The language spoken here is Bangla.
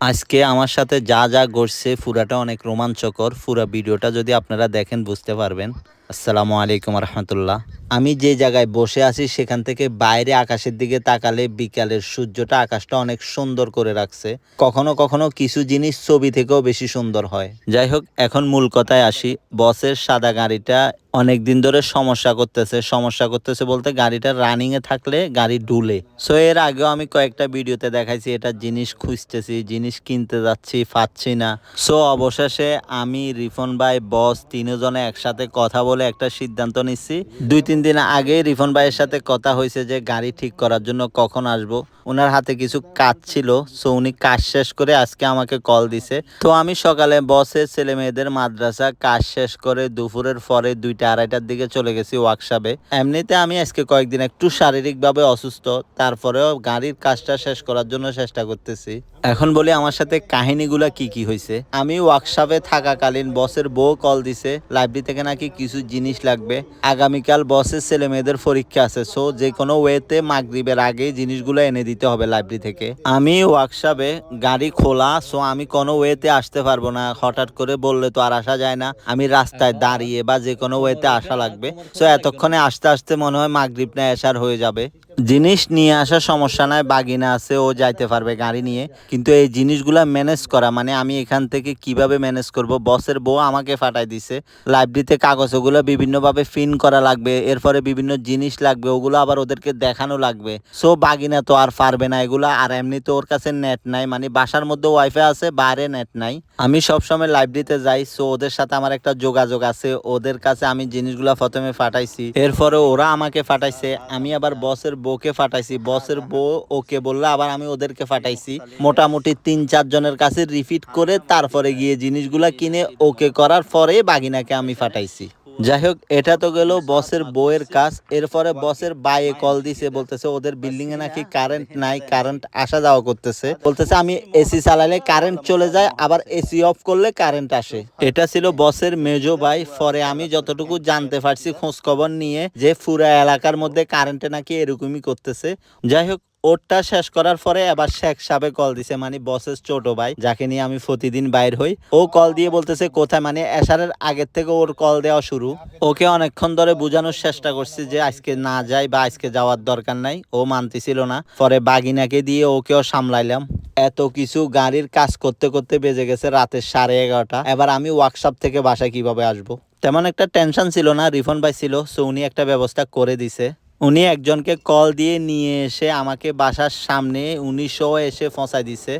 আজকে আমার সাথে যা যা ঘটছে পুরাটা অনেক রোমাঞ্চকর। পুরা ভিডিওটা যদি আপনারা দেখেন বুঝতে পারবেন। আসসালামু আলাইকুম রহমতুল্লাহ। আমি যে জায়গায় বসে আছি সেখান থেকে বাইরে আকাশের দিকে তাকালে বিকালের সূর্যটা আকাশটা অনেক সুন্দর করে রাখছে। কখনো কখনো কিছু জিনিস ছবি থেকেও বেশি সুন্দর হয়। যাই হোক, এখন মূল কথায় আসি। বসের সাদা গাড়িটা অনেক দিন ধরে সমস্যা করতেছে বলতে গাড়িটা রানিং এ থাকলে গাড়ি ডুলে। সো এর আগেও আমি কয়েকটা ভিডিওতে দেখাইছি এটা জিনিস খুঁজতেছি, জিনিস কিনতে যাচ্ছি, পাচ্ছি না। সো অবশেষে আমি রিফন ভাই বস তিনজনে একসাথে কথা বলে একটা সিদ্ধান্ত নিচ্ছি। 2-3 দিন আগে রিফন ভাইয়ের সাথে কথা হয়েছে যে গাড়ি ঠিক করার জন্য কখন আসবো। ওনার হাতে কিছু কাজ ছিল, সো উনি কাজ শেষ করে আজকে আমাকে কল দিছে। তো আমি সকালে বসের ছেলে মেয়েদের মাদ্রাসা কাজ শেষ করে দুপুরের পরে 2টা-2:30টার দিকে চলে গেছি ওয়ার্কশপে। এমনিতে আমি আজকে কয়েকদিন একটু শারীরিকভাবে অসুস্থ, তারপরেও গাড়ির কাজটা শেষ করার জন্য চেষ্টা করতেছি। এখন বলি আমার সাথে কাহিনীগুলা কি কি হয়েছে। আমি ওয়ার্কশপে থাকাকালীন বসের বউ কল দিছে, লাইব্রেরি থেকে নাকি কিছু জিনিস লাগবে। আগামীকাল বসের ছেলে মেয়েদের পরীক্ষা আছে, সো যে কোনো ওয়েতে মাগরিবের আগে জিনিসগুলো এনে দিতে হবে লাইব্রেরি থেকে। আমি ওয়ার্কশপে গাড়ি খোলা, সো আমি কোনো ওয়েতে আসতে পারবো না। হঠাৎ করে বললে তো আর আসা যায় না। আমি রাস্তায় দাঁড়িয়ে বা যে কোনো ওয়েতে আসা লাগবে। সো এতক্ষণে আসতে আসতে মনে হয় মাগরিব না এশার হয়ে যাবে। জিনিস নিয়ে আসার সমস্যা নাই, বাগিনা আছে, ও যাইতে পারবে গাড়ি নিয়ে। কিন্তু এই জিনিসগুলা ম্যানেজ করা মানে আমি এখান থেকে কিভাবে ম্যানেজ করব। বসের বউ আমাকে ফাটাই দিছে। লাইব্রেরিতে কাগজ ওগুলো বিভিন্নভাবে ফিন করা লাগবে, এরপরে বিভিন্ন জিনিস লাগবে, ওগুলো আবার ওদেরকে দেখানো লাগবে। সো বাগিনা তো আর পারবে না এগুলা। আর এমনিতে ওর কাছে নেট নাই, মানে বাসার মধ্যে ওয়াইফাই আছে, বাইরে নেট নাই। আমি সবসময় লাইব্রেরিতে যাই, সো ওদের সাথে আমার একটা যোগাযোগ আছে। ওদের কাছে আমি জিনিসগুলা প্রথমে ফাটাইছি, এরপরে ওরা আমাকে ফাটাইছে। আমি আবার বসের বউকে ফাটাইছি, বসের বউ ওকে বললে আবার আমি ওদেরকে ফাটাইছি। মোটামুটি 3-4 জনের কাছে রিপিট করে তারপরে গিয়ে জিনিসগুলা কিনে ওকে করার পরে বাগিনাকে আমি ফাটাইছি। যাই হোক, এটা তো গেল বসের বউয়ের কাজ। এরপরে বসের বাইয়ে কল দিছে, বলতেছে ওদের বিল্ডিং এ নাকি কারেন্ট নাই, কারেন্ট আসা যাওয়া করতেছে। বলতেছে আমি এসি চালালে কারেন্ট চলে যায়, আবার এসি অফ করলে কারেন্ট আসে। এটা ছিল বসের মেজো ভাই। পরে আমি যতটুকু জানতে পারছি খোঁজ খবর নিয়ে, যে পুরা এলাকার মধ্যে কারেন্টে নাকি এরকমই করতেছে। যাই হোক, ওরটা শেষ করার পরে আবার শেখ সাহেব কল দিছে, মানে বসের ছোট ভাই যাকে নিয়ে আমি প্রতিদিন বাইর হই। ও কল দিয়ে বলতেছে কোথায়, মানে এশারের আগের থেকে ওর কল দেওয়া শুরু। ওকে অনেকক্ষণ ধরে বোঝানোর চেষ্টা করছি যে আজকে না যাই বা আজকে যাওয়ার দরকার নাই, ও মানতেছিল না। পরে বাগিনাকে দিয়ে ওকেও সামলাইলাম। এত কিছু গাড়ির কাজ করতে করতে বেজে গেছে রাতের 11:30। এবার আমি ওয়ার্কশপ থেকে বাসায় কিভাবে আসবো, তেমন একটা টেনশন ছিল না। রিফন ভাই ছিল, সো উনি একটা ব্যবস্থা করে দিছে। উনি একজনকে কল দিয়ে নিয়ে এসে আমাকে বাসার সামনে 1900 এসে পৌঁছায় দিছে।